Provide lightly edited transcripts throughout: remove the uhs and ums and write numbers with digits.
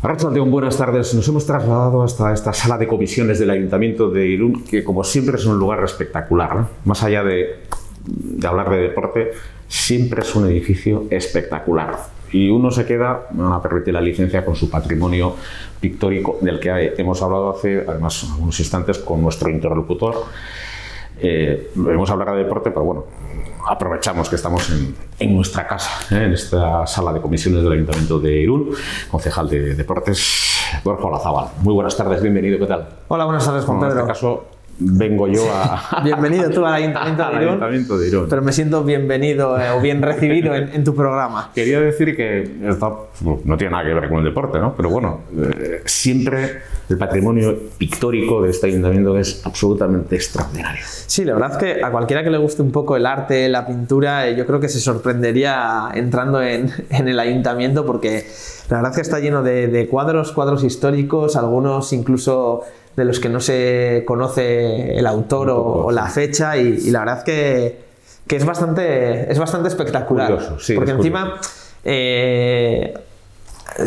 Arratsaldeon, buenas tardes. Nos hemos trasladado hasta esta sala de comisiones del Ayuntamiento de Irún, que como siempre es un lugar espectacular, ¿no? Más allá de hablar de deporte, siempre es un edificio espectacular. Y uno se queda, me van a permitir la licencia, con su patrimonio pictórico, del que hemos hablado hace, además, unos instantes con nuestro interlocutor. Debemos hablar de deporte, pero bueno, aprovechamos que estamos en nuestra casa, en esta sala de comisiones del Ayuntamiento de Irún, concejal de Deportes, Borja Olazábal. Muy buenas tardes, bienvenido, ¿qué tal? Hola, buenas tardes, Juan Pedro. En este caso, vengo yo a... Bienvenido tú al Ayuntamiento de Irún. Pero me siento bienvenido o bien recibido en tu programa. Quería decir que esto no tiene nada que ver con el deporte, ¿no? Pero bueno, siempre el patrimonio pictórico de este ayuntamiento es absolutamente extraordinario. Sí, la verdad es que a cualquiera que le guste un poco el arte, la pintura, yo creo que se sorprendería entrando en el ayuntamiento, porque la verdad es que está lleno de cuadros históricos, algunos incluso de los que no se conoce el autor o la fecha, y la verdad es que es bastante espectacular. Curioso, sí, porque encima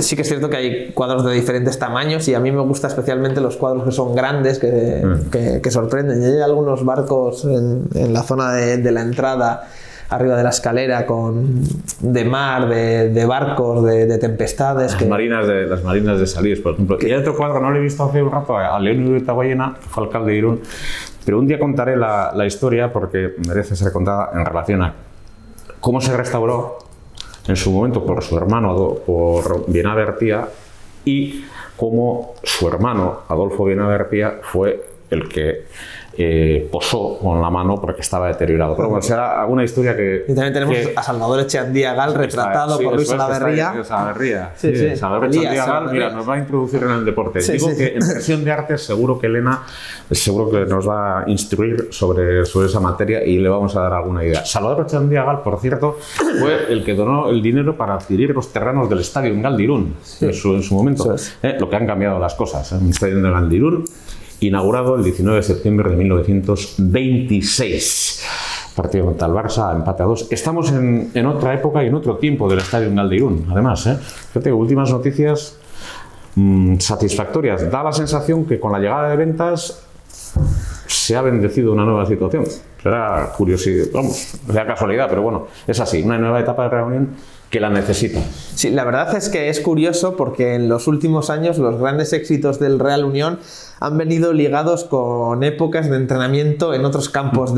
sí que es cierto que hay cuadros de diferentes tamaños, y a mí me gustan especialmente los cuadros que son grandes, que sorprenden. Y hay algunos barcos en la zona de la entrada, arriba de la escalera, de mar, de barcos, de tempestades. Las marinas de Salís, por ejemplo. Y hay otro cuadro, no lo he visto hace un rato, a León Itaguayena, que fue alcalde de Irún, pero un día contaré la historia, porque merece ser contada en relación a cómo se restauró en su momento por su hermano, por Bienavertía, y cómo su hermano, Adolfo Bienavertía, fue el que posó con la mano porque estaba deteriorado. Pero bueno, será alguna historia que... Y también tenemos a Salvador Echeandía Gal, retratado por Luis Salaverría. Salvador Echeandía Gal, mira, nos va a introducir en el deporte. Digo que en versión de arte seguro que Elena nos va a instruir sobre esa materia y le vamos a dar alguna idea. Salvador Echeandía Gal, por cierto, fue el que donó el dinero para adquirir los terrenos del Estadio Engal de Irún en su momento. Lo que han cambiado las cosas. Un Estadio Engal de Irún, inaugurado el 19 de septiembre de 1926. Partido contra el Barça, empate a 2. Estamos en otra época y en otro tiempo del Estadio Engal de Irún, además. Fíjate, últimas noticias satisfactorias. Da la sensación que con la llegada de ventas se ha bendecido una nueva situación. Será curiosidad, vamos, sea casualidad, pero bueno, es así, una nueva etapa de reunión que la necesita. Sí, la verdad es que es curioso, porque en los últimos años los grandes éxitos del Real Unión han venido ligados con épocas de entrenamiento en otros campos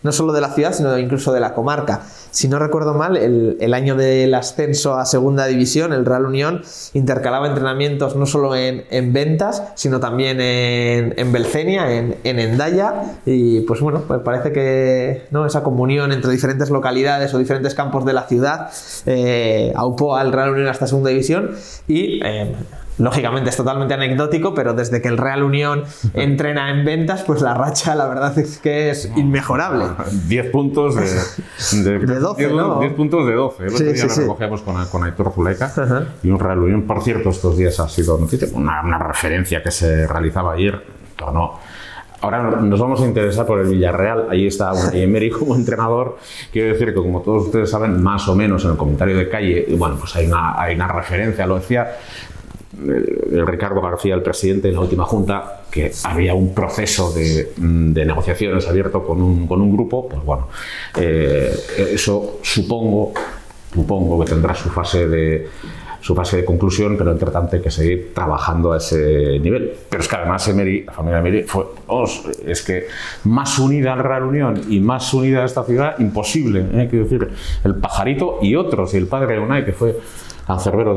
no solo de la ciudad, sino incluso de la comarca. Si no recuerdo mal, el año del ascenso a Segunda División, el Real Unión intercalaba entrenamientos no solo en Ventas, sino también en Belcenia, en Hendaya, y pues bueno, pues parece que esa comunión entre diferentes localidades o diferentes campos de la ciudad aupó al Real Unión hasta Segunda División. Y lógicamente es totalmente anecdótico, pero desde que el Real Unión entrena en Ventas, pues la racha, la verdad es que es inmejorable. 10 puntos de 12, ¿no? 10 puntos de 12. El otro día lo recogíamos con Aitor Zuleika, y un Real Unión, por cierto, estos días ha sido noticia, una referencia que se realizaba ayer, pero no. Ahora nos vamos a interesar por el Villarreal. Ahí está Unai Emery como entrenador. Quiero decir que, como todos ustedes saben, más o menos en el comentario de calle, bueno, pues hay una referencia, lo decía el Ricardo García, el presidente, en la última junta, que había un proceso de negociaciones abierto con un grupo. Pues bueno, eso supongo que tendrá su fase de conclusión, pero entre tanto hay que seguir trabajando a ese nivel. Pero es que además la familia Emery fue es que más unida al Real Unión y más unida a esta ciudad, imposible. Quiero decir, el Pajarito y otros, y el padre de Unai, que fue cancerbero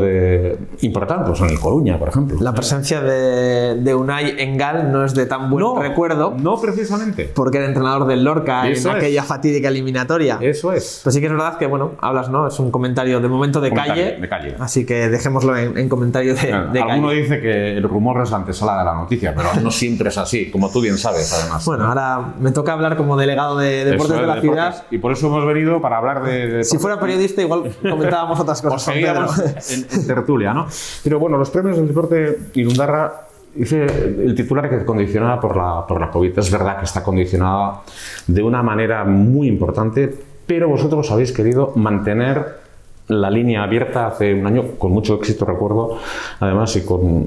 importante, pues en el Coruña, por ejemplo. La presencia de Unai en Gal no es de tan buen recuerdo. No, precisamente. Porque era entrenador del Lorca en aquella fatídica eliminatoria. Eso es. Pero sí que es verdad que, bueno, hablas, ¿no? Es un comentario de momento de calle. Así que dejémoslo en comentario de calle. Alguno dice que el rumor es la antesala de la noticia, pero no siempre es así, como tú bien sabes, además. Bueno, ahora me toca hablar como delegado de deportes de la ciudad. Y por eso hemos venido para hablar de si fuera periodista, igual comentábamos otras cosas. En tertulia, ¿no? Pero bueno, los premios del deporte Irundarra, dice el titular que condicionada por la COVID. Es verdad que está condicionada de una manera muy importante, pero vosotros habéis querido mantener la línea abierta hace un año con mucho éxito, recuerdo, además, y con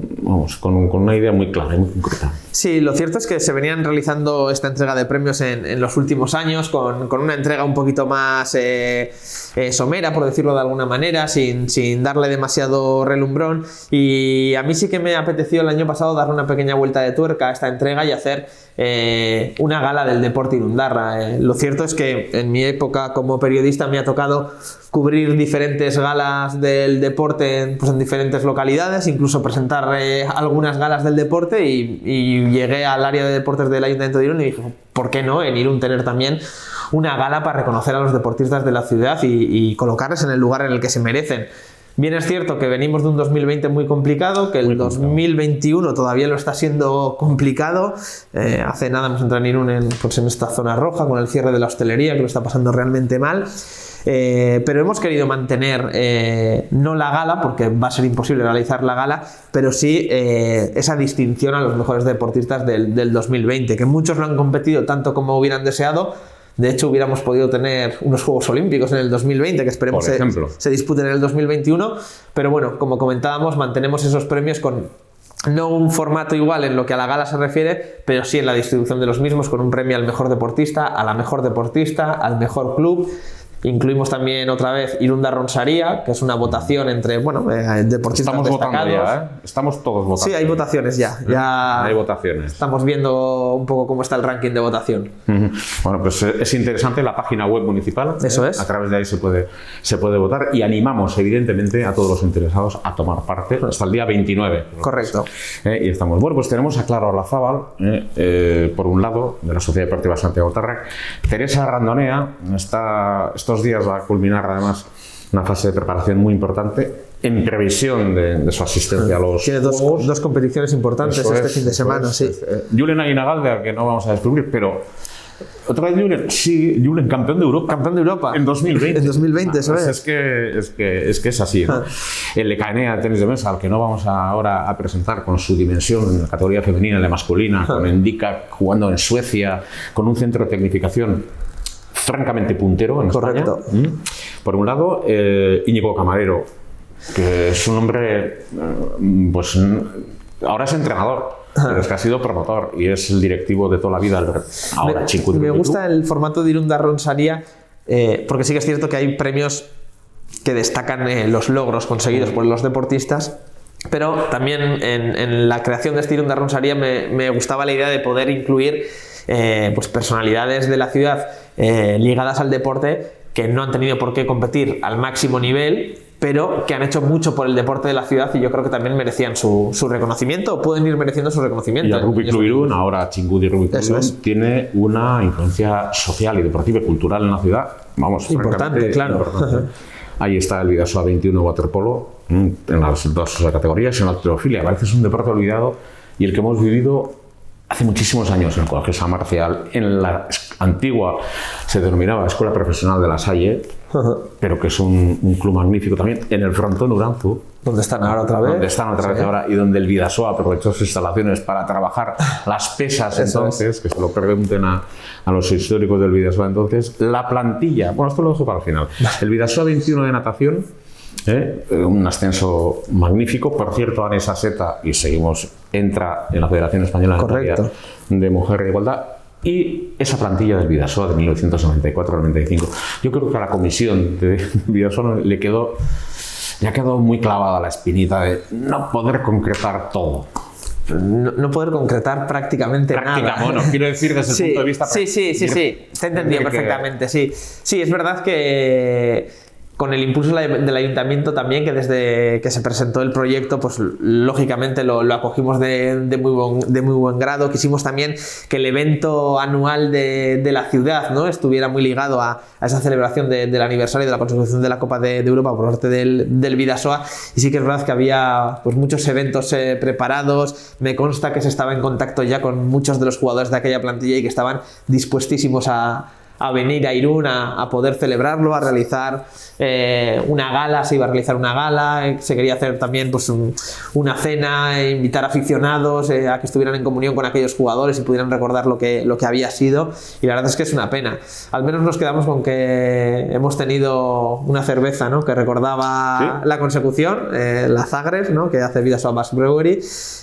una idea muy clara y muy concreta. Sí, lo cierto es que se venían realizando esta entrega de premios en los últimos años con una entrega un poquito más somera, por decirlo de alguna manera, sin darle demasiado relumbrón, y a mí sí que me apeteció el año pasado darle una pequeña vuelta de tuerca a esta entrega y hacer una gala del deporte irundarra. Lo cierto es que en mi época como periodista me ha tocado cubrir diferentes galas del deporte en diferentes localidades, incluso presentar algunas galas del deporte, y llegué al área de deportes del Ayuntamiento de Irún y dije, ¿por qué no en Irún tener también una gala para reconocer a los deportistas de la ciudad y colocarles en el lugar en el que se merecen? Bien es cierto que venimos de un 2020 muy complicado, que el 2021 todavía lo está siendo complicado. Hace nada hemos entrado en Irún en esta zona roja con el cierre de la hostelería, que lo está pasando realmente mal. Pero hemos querido mantener no la gala, porque va a ser imposible realizar la gala, pero sí esa distinción a los mejores deportistas del 2020, que muchos no han competido tanto como hubieran deseado. De hecho, hubiéramos podido tener unos Juegos Olímpicos en el 2020, que esperemos se disputen en el 2021, pero bueno, como comentábamos, mantenemos esos premios con no un formato igual en lo que a la gala se refiere, pero sí en la distribución de los mismos, con un premio al mejor deportista, a la mejor deportista, al mejor club. Incluimos también otra vez Irundarra-Ronsaria, que es una votación entre deportistas Estamos destacados. Votando ya, Estamos todos votando. Sí, hay votaciones ya. Hay votaciones. Estamos viendo un poco cómo está el ranking de votación. Bueno, pues es interesante la página web municipal. Eso es. A través de ahí se puede votar, y animamos evidentemente a todos los interesados a tomar parte hasta el día 29. Correcto. Y estamos. Bueno, pues tenemos a Clara Olazábal, por un lado, de la Sociedad Deportiva Santiago Tarrac. Teresa Randonea estos días va a culminar además una fase de preparación muy importante en previsión de su asistencia a los Tiene dos competiciones importantes fin de semana. Sí. Julen Aguinagalde, que no vamos a descubrir, pero otra vez Julen, sí, Julen, campeón de Europa. Campeón de Europa. En 2020. En 2020, eso es. Es que es así, ¿no? El Lecaenea tenis de mesa, al que no vamos ahora a presentar, con su dimensión en la categoría femenina y la masculina, con Endika jugando en Suecia, con un centro de tecnificación francamente puntero en Correcto. España. Por un lado, Íñigo Camarero, que es un hombre, pues ahora es entrenador, pero es que ha sido promotor y es el directivo de toda la vida. Ahora me gusta el formato de Irundarra-Ronsaria, porque sí que es cierto que hay premios que destacan los logros conseguidos por los deportistas, pero también en la creación de este Irundarra-Ronsaria me gustaba la idea de poder incluir personalidades de la ciudad ligadas al deporte, que no han tenido por qué competir al máximo nivel, pero que han hecho mucho por el deporte de la ciudad, y yo creo que también merecían su reconocimiento, o pueden ir mereciendo su reconocimiento. Y el Rugby Club Irún, ahora Chingudi Rugby Club Irún, tiene una influencia social y deportiva y cultural en la ciudad, vamos, importante, claro. Importante. Ahí está el Vidasoa 21 waterpolo, en las dos categorías, en la alterofilia. A veces es un deporte olvidado y el que hemos vivido hace muchísimos años en el Colegio San Marcial. En la antigua se denominaba Escuela Profesional de La Salle, pero que es un club magnífico también, en el Frontón Uranzu. ¿Dónde están ahora otra vez? Donde están otra vez ahora, y donde el Vidasoa aprovechó sus instalaciones para trabajar las pesas entonces, que se lo pregunten a los históricos del Vidasoa entonces. La plantilla, bueno, esto lo dejo para el final. El Vidasoa 21 de natación, un ascenso magnífico. Por cierto, Anesa Seta, y seguimos, entra en la Federación Española de Mujer de Igualdad. Y esa plantilla del Vidasoa de 1994-95, yo creo que a la comisión de Vidasoa le ha quedado muy clavada la espinita de no poder concretar todo. No poder concretar prácticamente nada. Bueno, quiero decir desde el punto de vista... Sí, te he entendido perfectamente, sí. Sí, es verdad que con el impulso del ayuntamiento también, que desde que se presentó el proyecto, pues lógicamente lo acogimos de muy buen grado. Quisimos también que el evento anual de la ciudad, ¿no?, estuviera muy ligado a esa celebración del aniversario de la consecución de la Copa de Europa por parte del Vidasoa, y sí que es verdad que había pues muchos eventos preparados. Me consta que se estaba en contacto ya con muchos de los jugadores de aquella plantilla y que estaban dispuestísimos a a venir a Irún a poder celebrarlo, a realizar una gala, se iba a realizar una gala, se quería hacer también pues una cena, invitar aficionados a que estuvieran en comunión con aquellos jugadores y pudieran recordar lo que había sido, y la verdad es que es una pena. Al menos nos quedamos con que hemos tenido una cerveza, ¿no?, que recordaba la consecución, la Zagreb, ¿no?, que hace Vidasoa Basque Brewery.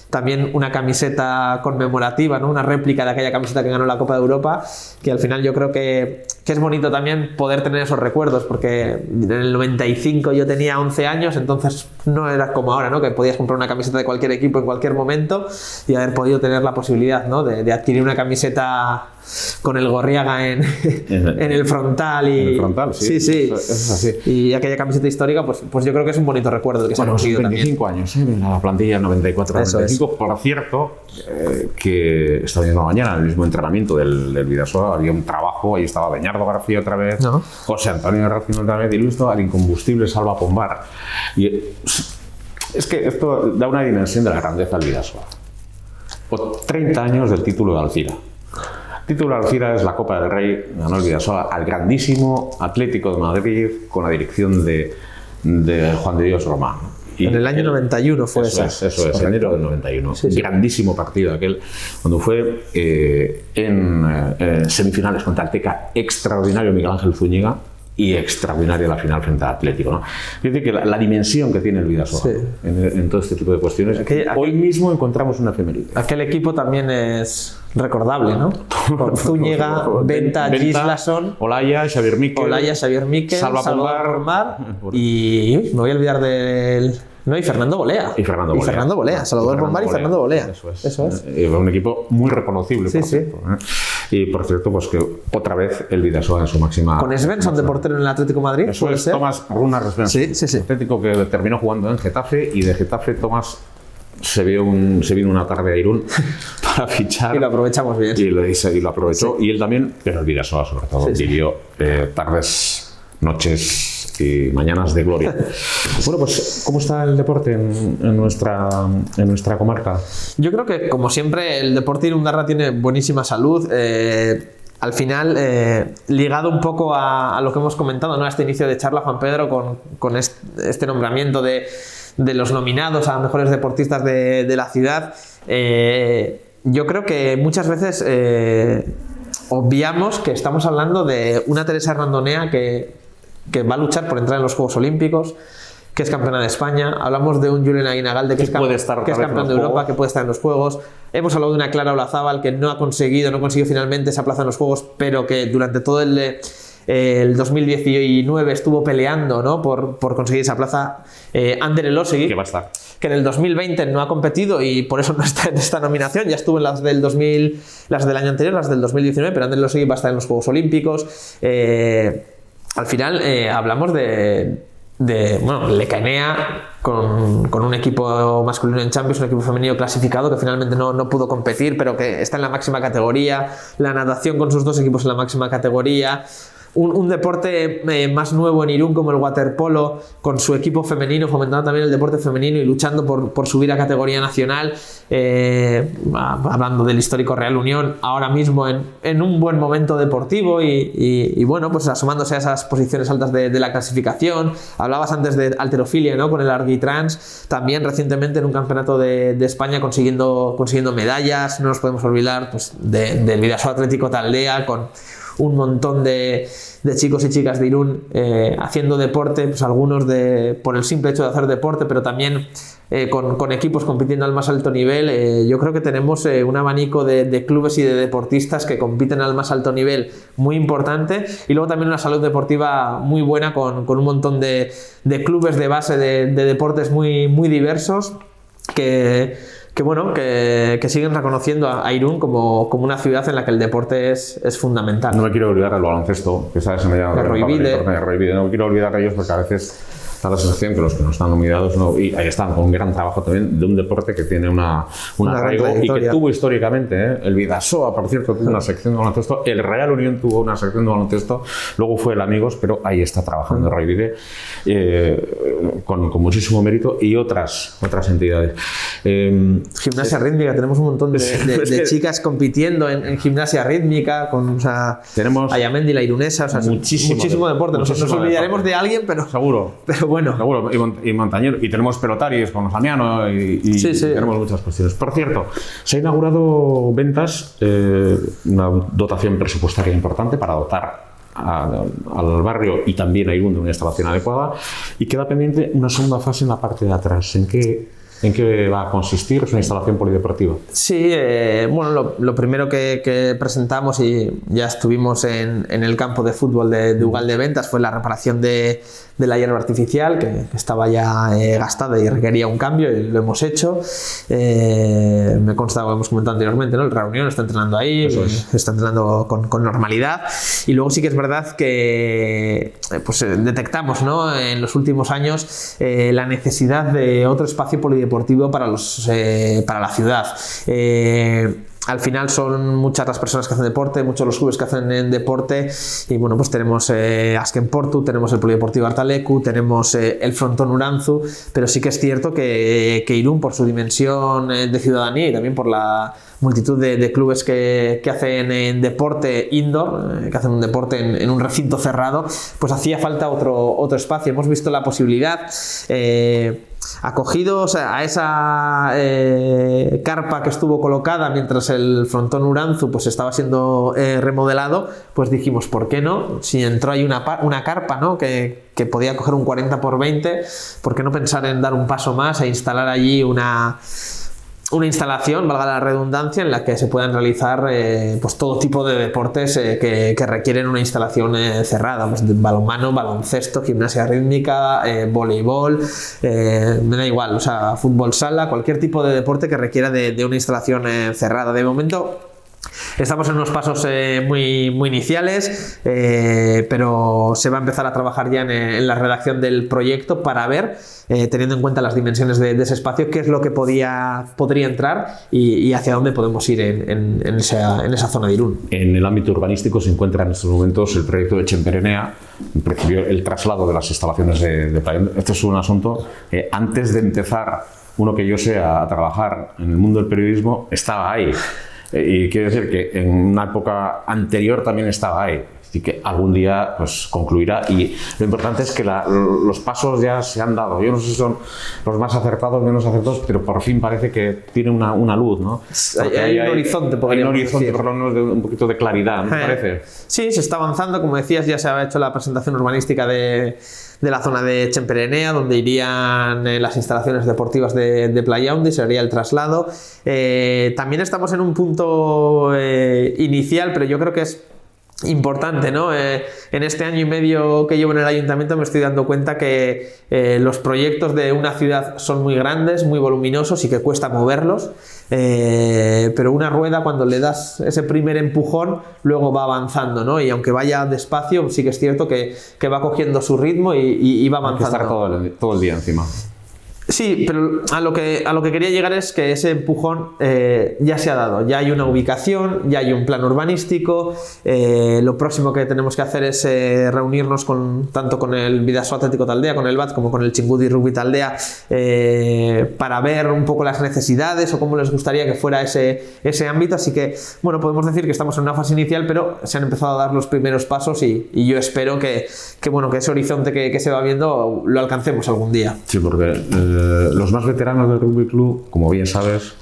También una camiseta conmemorativa, ¿no?, una réplica de aquella camiseta que ganó la Copa de Europa, que al final yo creo que es bonito también poder tener esos recuerdos, porque en el 95 yo tenía 11 años, entonces no era como ahora, ¿no?, que podías comprar una camiseta de cualquier equipo en cualquier momento, y haber podido tener la posibilidad, ¿no?, de adquirir una camiseta con el Gorriaga en el frontal. Y, en el frontal, sí. Sí. Eso es así. Y aquella camiseta histórica, pues yo creo que es un bonito recuerdo de que se ha conseguido 25 también. años, la plantilla 94-95. Por cierto, que estaba viendo mañana en el mismo entrenamiento del Vidasoa, había un trabajo, ahí estaba Beñardo García otra vez, José Antonio Racino otra vez, y luego estaba el incombustible Salva Pombar. Y es que esto da una dimensión de la grandeza del Vidasoa. 30 años del título de Alcira. El título de Alcira es la Copa del Rey, ganó el Vidasoa al grandísimo Atlético de Madrid con la dirección de Juan de Dios Román. Y en el año 91 fue eso. Eso es, enero del 91. Sí. Grandísimo partido aquel, cuando fue en semifinales contra el Teca, extraordinario Miguel Ángel Zúñiga y extraordinaria la final frente al Atlético, ¿no? Es decir, que la dimensión que tiene el Vidasoa en todo este tipo de cuestiones. Hoy mismo encontramos una efeméride. Aquel equipo también es recordable, ¿no? Con Zúñiga, Benta, Gislason, Olaya, Xavier Miquel, Salva Pombar y me voy a olvidar del... No, y Fernando Bolea. Salvador Pombar y Fernando Bolea. Eso es. Un equipo muy reconocible. Sí. Y por cierto, pues que otra vez el Vidasoa en su máxima... Con Svensson de portero en el Atlético de Madrid. Eso es, Tomás Runar Svensson. Sí. Atlético que terminó jugando en Getafe, y de Getafe Tomás se vino una tarde a Irún para fichar. Y lo aprovechamos bien. Y lo aprovechó. Y él también, pero el Vidasoa sobre todo, vivió tardes, noches y mañanas de gloria. Bueno, pues ¿cómo está el deporte en nuestra comarca? Yo creo que, como siempre, el deporte irundarra tiene buenísima salud. Al final, ligado un poco a lo que hemos comentado, ¿no?, a este inicio de charla, Juan Pedro, con este nombramiento de los nominados a mejores deportistas de la ciudad, yo creo que muchas veces obviamos que estamos hablando de una Teresa Randonea que va a luchar por entrar en los Juegos Olímpicos, que es campeona de España. Hablamos de un Julen Aguinagalde que es campeón de Europa, que puede estar en los Juegos. Hemos hablado de una Clara Olazábal que no consiguió finalmente esa plaza en los Juegos, pero que durante todo el 2019 estuvo peleando, ¿no?, por conseguir esa plaza. Ander Elosegui, que va a estar, que en el 2020 no ha competido y por eso no está en esta nominación. Ya estuvo en las del año anterior, las del 2019, pero Ander Elosegui va a estar en los Juegos Olímpicos. Al final hablamos de Lecaenea con un equipo masculino en Champions, un equipo femenino clasificado que finalmente no pudo competir, pero que está en la máxima categoría. La natación con sus dos equipos en la máxima categoría. Un deporte más nuevo en Irún como el waterpolo, con su equipo femenino, fomentando también el deporte femenino y luchando por subir a categoría nacional. Hablando del histórico Real Unión, ahora mismo en un buen momento deportivo y bueno, pues asomándose a esas posiciones altas de la clasificación. Hablabas antes de halterofilia, ¿no?, con el Argitrans, también recientemente en un campeonato de España consiguiendo medallas. No nos podemos olvidar pues del Vidasoa Atlético Taldea, con un montón de chicos y chicas de Irún haciendo deporte, pues algunos por el simple hecho de hacer deporte, pero también con equipos compitiendo al más alto nivel. Yo creo que tenemos un abanico de clubes y de deportistas que compiten al más alto nivel muy importante, y luego también una salud deportiva muy buena con un montón de clubes de base de deportes muy, muy diversos que siguen reconociendo a Irún como una ciudad en la que el deporte es fundamental. No me quiero olvidar del baloncesto, que sabes, se me llama Roivide. No me quiero olvidar de ellos porque a veces da la sensación que los que no están nominados, y ahí están, con un gran trabajo también de un deporte que tiene una arraigo y que tuvo históricamente, el Bidasoa, por cierto, tuvo una sección de baloncesto, el Real Unión tuvo una sección de baloncesto, luego fue el Amigos, pero ahí está trabajando Roivide con muchísimo mérito, y otras entidades. Gimnasia rítmica, tenemos un montón de chicas compitiendo en gimnasia rítmica, con tenemos Ayamendi, la irunesa, muchísimo deporte. Nos olvidaremos de alguien, pero seguro. Pero bueno. Seguro, y montañero. Y tenemos pelotaris con Samiano y tenemos muchas cuestiones. Por cierto, se ha inaugurado Ventas, una dotación presupuestaria importante para dotar al barrio y también a Irún de una instalación adecuada, y queda pendiente una segunda fase en la parte de atrás. ¿En qué va a consistir? Es una instalación polideportiva. Sí, bueno, lo primero que presentamos, y ya estuvimos en el campo de fútbol de Ugalde Ventas, fue la reparación de la hierba artificial, que estaba ya gastada y requería un cambio, y lo hemos hecho. Me consta, lo hemos comentado anteriormente, ¿no? El Real Unión está entrenando ahí, está entrenando con normalidad. Y luego sí que es verdad que pues, detectamos, ¿no?, en los últimos años la necesidad de otro espacio polideportivo para la ciudad. Al final son muchas las personas que hacen deporte, muchos los clubes que hacen deporte, y bueno, pues tenemos Azken Portu, tenemos el Polideportivo Artaleku, tenemos el Frontón Urantzu, pero sí que es cierto que Irún, por su dimensión de ciudadanía y también por la multitud de clubes que hacen deporte indoor, que hacen un deporte en un recinto cerrado, pues hacía falta otro espacio. Hemos visto la posibilidad, acogidos a esa carpa que estuvo colocada mientras el Frontón Urantzu pues estaba siendo remodelado, pues dijimos, ¿por qué no? Si entró ahí una carpa, ¿no?, que podía coger un 40x20, ¿por qué no pensar en dar un paso más e instalar allí una instalación, valga la redundancia, en la que se puedan realizar pues todo tipo de deportes que requieren una instalación cerrada, pues balonmano, baloncesto, gimnasia rítmica, voleibol, me da igual, o sea, fútbol sala, cualquier tipo de deporte que requiera de una instalación cerrada. De momento estamos en unos pasos muy iniciales, pero se va a empezar a trabajar ya en la redacción del proyecto para ver, teniendo en cuenta las dimensiones de ese espacio, qué es lo que podría entrar y hacia dónde podemos ir en esa zona de Irún. En el ámbito urbanístico se encuentra en estos momentos el proyecto de Txenperenea, en principio el traslado de las instalaciones de Playa. Este es un asunto que antes de empezar, uno que yo sé, a trabajar en el mundo del periodismo, estaba ahí. Y quiere decir que en una época anterior también estaba ahí. Así que algún día pues concluirá, y lo importante es que los pasos ya se han dado. Yo no sé si son los más acertados, menos acertados, pero por fin parece que tiene una luz, ¿no? Hay un horizonte, por lo menos, de un poquito de claridad, ¿no te parece? Sí, se está avanzando. Como decías, ya se ha hecho la presentación urbanística de la zona de Txenperenea, donde irían las instalaciones deportivas de Playa Undi, sería el traslado. También estamos en un punto inicial, pero yo creo que es importante, ¿no? En este año y medio que llevo en el ayuntamiento me estoy dando cuenta que los proyectos de una ciudad son muy grandes, muy voluminosos y que cuesta moverlos, pero una rueda, cuando le das ese primer empujón, luego va avanzando, ¿no? Y aunque vaya despacio, sí que es cierto que va cogiendo su ritmo y va avanzando. Hay que estar todo el día encima. Sí, pero a lo que quería llegar es que ese empujón ya se ha dado, ya hay una ubicación, ya hay un plan urbanístico. Lo próximo que tenemos que hacer es reunirnos tanto con el Bidasoa Atlético Taldea, con el BAT, como con el Txingudi Rugby Taldea, para ver un poco las necesidades o cómo les gustaría que fuera ese ámbito. Así que, bueno, podemos decir que estamos en una fase inicial, pero se han empezado a dar los primeros pasos, y yo espero que ese horizonte que se va viendo lo alcancemos algún día. Sí, porque los más veteranos del Rugby Club, como bien sabes,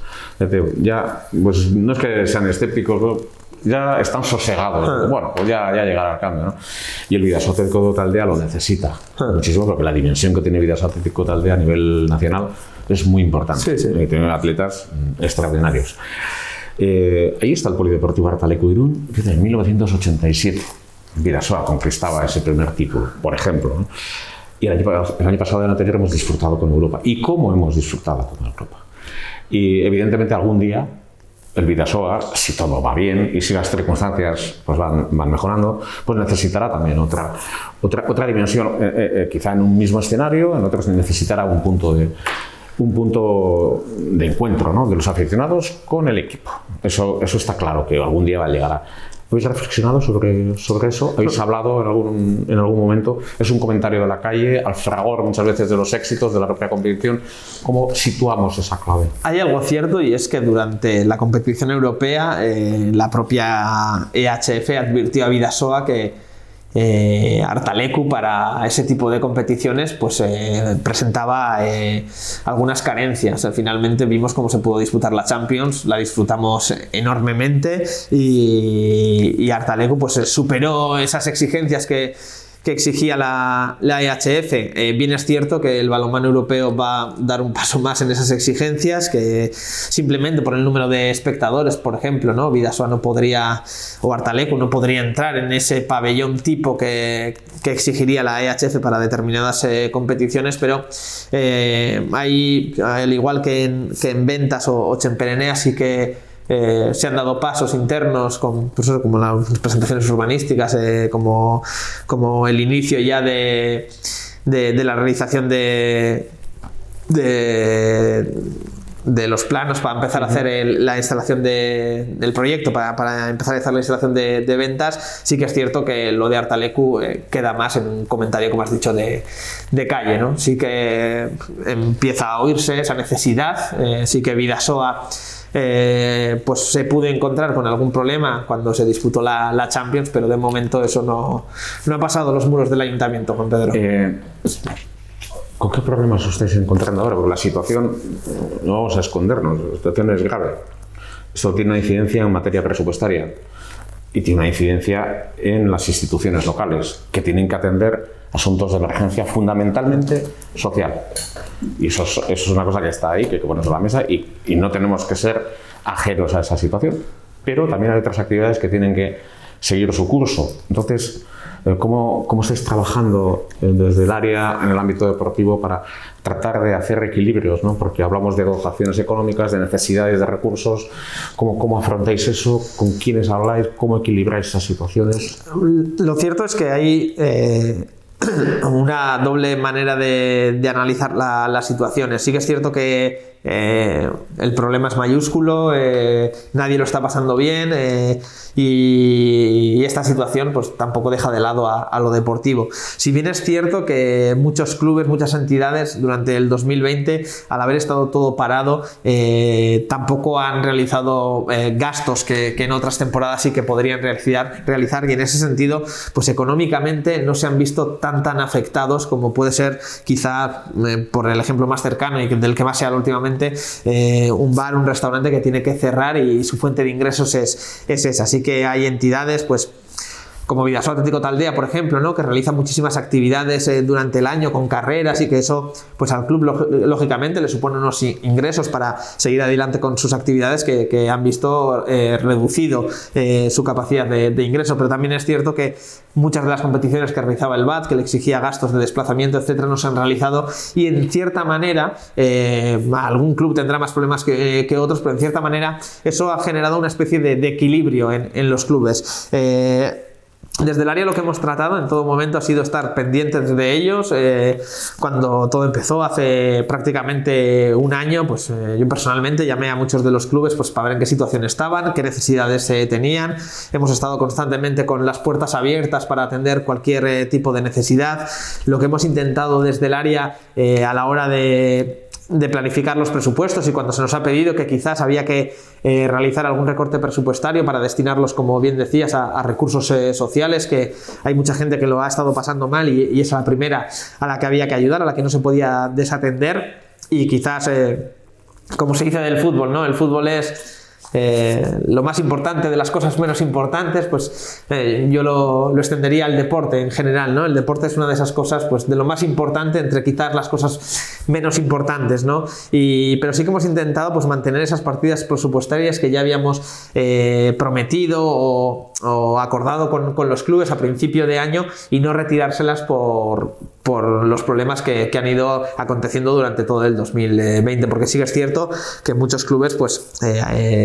ya pues no es que sean escépticos, ¿no?, ya están sosegados. Bueno, pues ya llegará el cambio, ¿no? Y el Bidasoa Atlético Taldea lo necesita muchísimo, porque la dimensión que tiene Bidasoa Atlético Taldea a nivel nacional es muy importante. Sí. Tiene atletas extraordinarios. Ahí está el Polideportivo Artaleku Irún, que en 1987 Bidasoa conquistaba ese primer título, por ejemplo, ¿no? Y el año pasado y el anterior hemos disfrutado con Europa. ¿Y cómo hemos disfrutado con Europa? Y evidentemente algún día el Bidasoa, si todo va bien y si las circunstancias pues van mejorando, pues necesitará también otra dimensión, quizá en un mismo escenario, en otros necesitará un punto de encuentro, ¿no?, de los aficionados con el equipo. Eso está claro que algún día va a llegar. ¿Habéis reflexionado sobre eso? ¿Habéis hablado en algún momento? Es un comentario de la calle, al fragor muchas veces de los éxitos de la propia competición. ¿Cómo situamos esa clave? Hay algo cierto, y es que durante la competición europea la propia EHF advirtió a Bidasoa que Artaleku para ese tipo de competiciones pues presentaba algunas carencias. Finalmente vimos cómo se pudo disputar la Champions, la disfrutamos enormemente y Artaleku pues superó esas exigencias que exigía la EHF. Bien es cierto que el balonmano europeo va a dar un paso más en esas exigencias, que simplemente por el número de espectadores, por ejemplo, ¿no?, Bidasoa no podría, o Artaleku no podría entrar en ese pabellón tipo que exigiría la EHF para determinadas competiciones, pero hay, al igual que en Ventas o Chemperenea, sí que se han dado pasos internos como las presentaciones urbanísticas, como el inicio ya de la realización de los planos para empezar a hacer la instalación del proyecto, para empezar a hacer la instalación de Ventas. Sí que es cierto que lo de Artaleku queda más en un comentario, como has dicho, de calle, ¿no? Sí que empieza a oírse esa necesidad, sí que Bidasoa pues se pudo encontrar con algún problema cuando se disputó la Champions, pero de momento eso no ha pasado los muros del ayuntamiento, Juan Pedro. ¿Con qué problemas os estáis encontrando ahora? Porque la situación, no vamos a escondernos, la situación es grave. Esto tiene una incidencia en materia presupuestaria y tiene una incidencia en las instituciones locales, que tienen que atender asuntos de emergencia fundamentalmente social. Y eso es una cosa que está ahí, que pones a la mesa, y no tenemos que ser ajenos a esa situación. Pero también hay otras actividades que tienen que seguir su curso. Entonces, ¿cómo estáis trabajando desde el área, en el ámbito deportivo, para tratar de hacer equilibrios, ¿no? Porque hablamos de dotaciones económicas, de necesidades de recursos. ¿Cómo afrontáis eso? ¿Con quiénes habláis? ¿Cómo equilibráis esas situaciones? Lo cierto es que hay una doble manera de analizar las situaciones. Sí que es cierto que el problema es mayúsculo, nadie lo está pasando bien, y esta situación pues tampoco deja de lado a lo deportivo. Si bien es cierto que muchos clubes, muchas entidades durante el 2020, al haber estado todo parado, tampoco han realizado gastos que en otras temporadas sí que podrían realizar, y en ese sentido pues económicamente no se han visto tan afectados como puede ser quizá, por el ejemplo más cercano y del que más se habla últimamente, un bar, un restaurante que tiene que cerrar y su fuente de ingresos es esa. Así que hay entidades pues como Bidasoa Atlético Taldea, por ejemplo, ¿no?, que realiza muchísimas actividades durante el año con carreras, y que eso pues al club lógicamente le supone unos ingresos para seguir adelante con sus actividades, que han visto reducido su capacidad de ingreso. Pero también es cierto que muchas de las competiciones que realizaba el BAT, que le exigía gastos de desplazamiento, etcétera, no se han realizado, y en cierta manera algún club tendrá más problemas que otros, pero en cierta manera eso ha generado una especie de equilibrio en los clubes. Desde el área lo que hemos tratado en todo momento ha sido estar pendientes de ellos. Cuando todo empezó hace prácticamente un año, pues yo personalmente llamé a muchos de los clubes pues para ver en qué situación estaban, qué necesidades tenían. Hemos estado constantemente con las puertas abiertas para atender cualquier tipo de necesidad. Lo que hemos intentado desde el área a la hora de planificar los presupuestos, y cuando se nos ha pedido que quizás había que realizar algún recorte presupuestario para destinarlos, como bien decías, a recursos sociales, que hay mucha gente que lo ha estado pasando mal, y es la primera a la que había que ayudar, a la que no se podía desatender. Y quizás, como se dice del fútbol, ¿no?, el fútbol es lo más importante de las cosas menos importantes, pues yo lo extendería al deporte en general, ¿no? El deporte es una de esas cosas pues de lo más importante entre quizás las cosas menos importantes, ¿no? Pero sí que hemos intentado pues mantener esas partidas presupuestarias que ya habíamos prometido, o o acordado con los clubes a principio de año y no retirárselas por los problemas que han ido aconteciendo durante todo el 2020, porque sí que es cierto que muchos clubes pues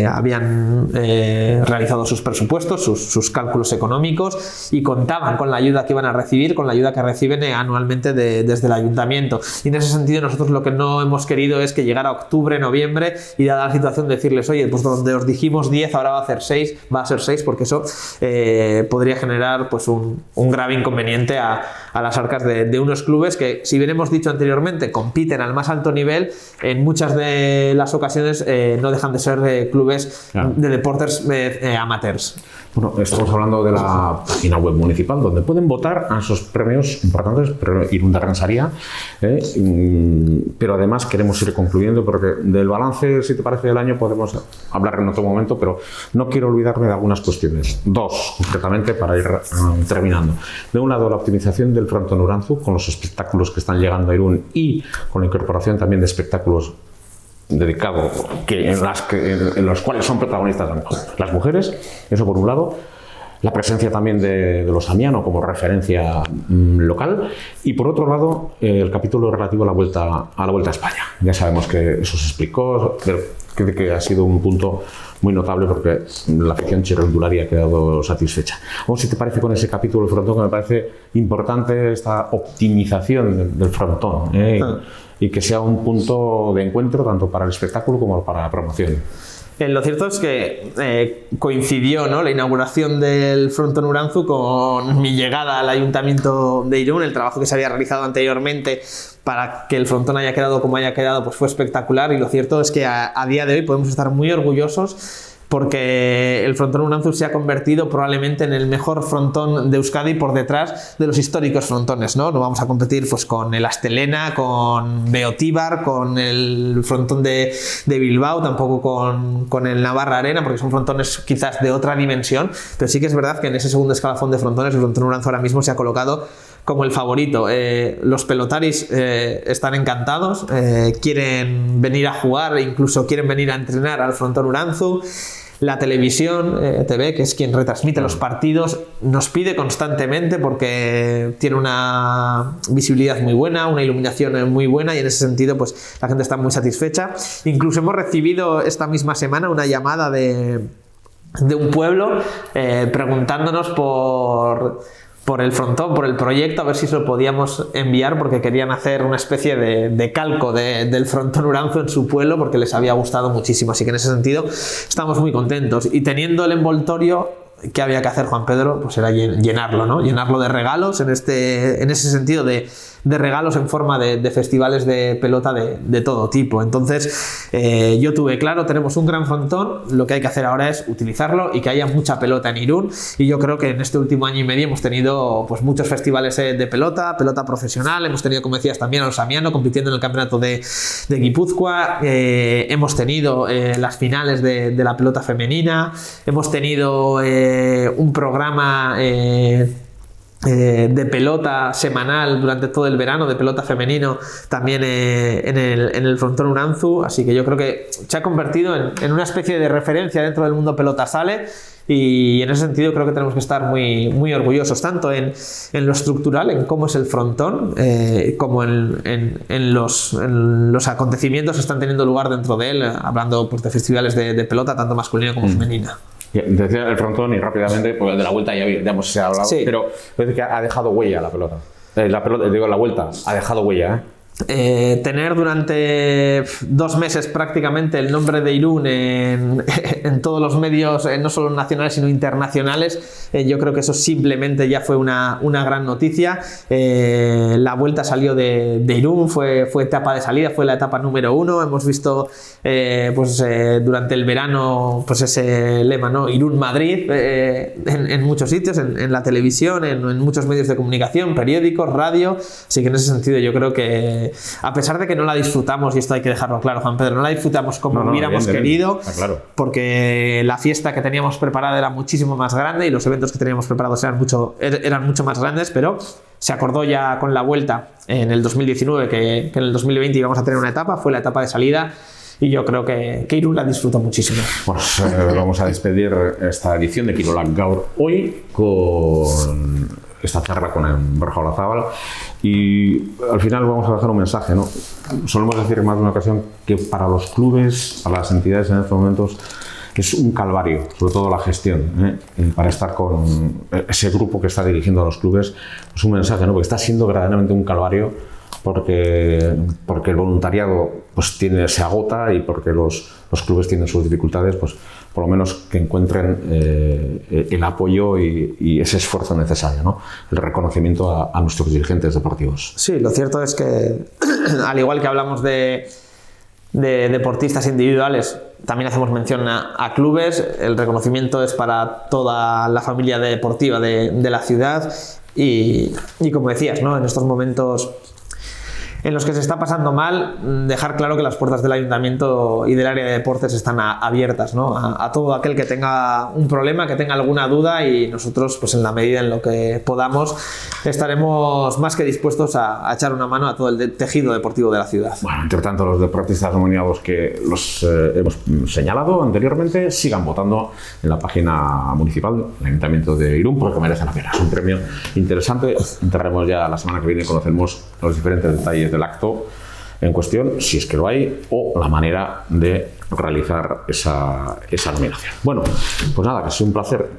habían realizado sus presupuestos, sus cálculos económicos y contaban con la ayuda que iban a recibir, con la ayuda que reciben anualmente desde el ayuntamiento. Y en ese sentido nosotros lo que no hemos querido es que llegara octubre, noviembre y dada la situación decirles, oye, pues donde os dijimos 10 ahora va a ser 6, porque eso podría generar pues un grave inconveniente a las arcas de unos clubes que, si bien hemos dicho anteriormente, compiten al más alto nivel, en muchas de las ocasiones no dejan de ser clubes de deportes amateurs. Bueno, estamos hablando de la página web municipal donde pueden votar a esos premios importantes, Irún de Rensaría, pero además queremos ir concluyendo porque del balance, si te parece, del año podemos hablar en otro momento, pero no quiero olvidarme de algunas cuestiones, 2 concretamente para ir terminando. De un lado, la optimización del frontón Uránzu con los espectáculos que están llegando a Irún y con la incorporación también de espectáculos dedicados en los cuales son protagonistas las mujeres, eso por un lado. La presencia también de los Amiano como referencia local y por otro lado el capítulo relativo a la vuelta a España. Ya sabemos que eso se explicó, pero creo que ha sido un punto muy notable porque la afición chirrondularia ha quedado satisfecha. Vamos, si te parece, con ese capítulo del frontón, que me parece importante esta optimización del frontón y que sea un punto de encuentro tanto para el espectáculo como para la promoción. Lo cierto es que coincidió, ¿no?, la inauguración del frontón Uránzu con mi llegada al Ayuntamiento de Irún. El trabajo que se había realizado anteriormente para que el frontón haya quedado como haya quedado pues fue espectacular, y lo cierto es que a día de hoy podemos estar muy orgullosos porque el frontón Uránzu se ha convertido probablemente en el mejor frontón de Euskadi por detrás de los históricos frontones, ¿no? No vamos a competir pues con el Astelena, con Beotíbar, con el frontón de Bilbao, tampoco con el Navarra Arena, porque son frontones quizás de otra dimensión, pero sí que es verdad que en ese segundo escalafón de frontones el frontón Uránzu ahora mismo se ha colocado como el favorito. Los pelotaris están encantados, quieren venir a jugar e incluso quieren venir a entrenar al frontón Uránzu. La televisión, TV, que es quien retransmite los partidos, nos pide constantemente porque tiene una visibilidad muy buena, una iluminación muy buena, y en ese sentido pues la gente está muy satisfecha. Incluso hemos recibido esta misma semana una llamada de un pueblo preguntándonos por el frontón, por el proyecto, a ver si se lo podíamos enviar, porque querían hacer una especie de calco del frontón Uránzu en su pueblo, porque les había gustado muchísimo. Así que en ese sentido estamos muy contentos. Y teniendo el envoltorio, ¿qué había que hacer, Juan Pedro? Pues era llenarlo, ¿no? Llenarlo de regalos, en ese sentido de regalos en forma de festivales de pelota de todo tipo. Entonces yo tuve claro, tenemos un gran frontón, lo que hay que hacer ahora es utilizarlo y que haya mucha pelota en Irún, y yo creo que en este último año y medio hemos tenido pues muchos festivales de pelota profesional, hemos tenido, como decías, también a los Amiano compitiendo en el campeonato de Guipúzcoa, hemos tenido las finales de la pelota femenina, hemos tenido un programa de pelota semanal durante todo el verano, de pelota femenino también en el frontón Uránzu. Así que yo creo que se ha convertido en una especie de referencia dentro del mundo pelota sale, y en ese sentido creo que tenemos que estar muy, muy orgullosos, tanto en lo estructural, en cómo es el frontón, como en los acontecimientos que están teniendo lugar dentro de él, hablando pues de festivales de pelota tanto masculina como femenina. Decía el frontón, y rápidamente, porque de la vuelta ya hemos hablado, sí, pero parece que ha dejado huella la pelota. La vuelta ha dejado huella, tener durante 2 meses prácticamente el nombre de Irún en todos los medios, no solo nacionales sino internacionales, yo creo que eso simplemente ya fue una gran noticia. La vuelta salió de Irún, fue etapa de salida, fue la etapa número 1. Hemos visto durante el verano pues ese lema, ¿no?, Irún Madrid, en muchos sitios, en la televisión, en muchos medios de comunicación, periódicos, radio. Así que en ese sentido yo creo que, a pesar de que no la disfrutamos, y esto hay que dejarlo claro, Juan Pedro, no la disfrutamos como hubiéramos querido, claro, porque la fiesta que teníamos preparada era muchísimo más grande y los eventos que teníamos preparados eran mucho más grandes, pero se acordó ya con la vuelta en el 2019 que en el 2020 íbamos a tener una etapa, fue la etapa de salida, y yo creo que Irún la disfruta muchísimo. Bueno, vamos a despedir esta edición de Kirolak Gaur hoy con esta charla con Borja Olazábal, y al final vamos a dejar un mensaje, ¿no? Solemos decir en más de una ocasión que para los clubes, para las entidades en estos momentos, es un calvario, sobre todo la gestión, y para estar con ese grupo que está dirigiendo a los clubes, es un mensaje, ¿no? Porque está siendo verdaderamente un calvario, porque el voluntariado pues se agota, y porque los clubes tienen sus dificultades, pues por lo menos que encuentren el apoyo y ese esfuerzo necesario, ¿no? El reconocimiento a nuestros dirigentes deportivos. Sí, lo cierto es que al igual que hablamos de deportistas individuales, también hacemos mención a clubes. El reconocimiento es para toda la familia deportiva de la ciudad, y como decías, ¿no? En estos momentos en los que se está pasando mal, dejar claro que las puertas del ayuntamiento y del área de deportes están abiertas, ¿no? A todo aquel que tenga un problema, que tenga alguna duda, y nosotros, pues en la medida en lo que podamos, estaremos más que dispuestos a echar una mano a todo el tejido deportivo de la ciudad. Bueno, entre tanto, los deportistas nominados que los hemos señalado anteriormente sigan votando en la página municipal del Ayuntamiento de Irún, porque merecen la pena. Es un premio interesante. Entraremos ya la semana que viene, conocemos los diferentes detalles del acto en cuestión, si es que lo hay, o la manera de realizar esa nominación. Bueno, pues nada, que ha sido un placer.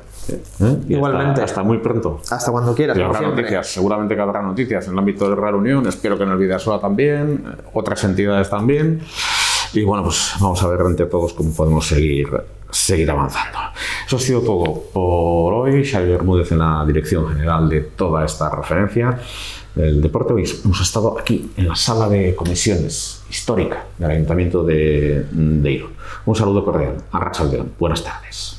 Igualmente. Hasta muy pronto. Hasta cuando quieras. Habrá noticias, seguramente que habrá noticias en el ámbito de Real Unión. Espero que en el Bidasoa también, otras entidades también. Y bueno, pues vamos a ver entre todos cómo podemos seguir avanzando. Eso ha sido todo por hoy. Xavi Bermúdez en la dirección general de toda esta referencia del deporte. Hoy hemos estado aquí en la sala de comisiones histórica del Ayuntamiento de Irún. Un saludo cordial. Arratsaldeon. Buenas tardes.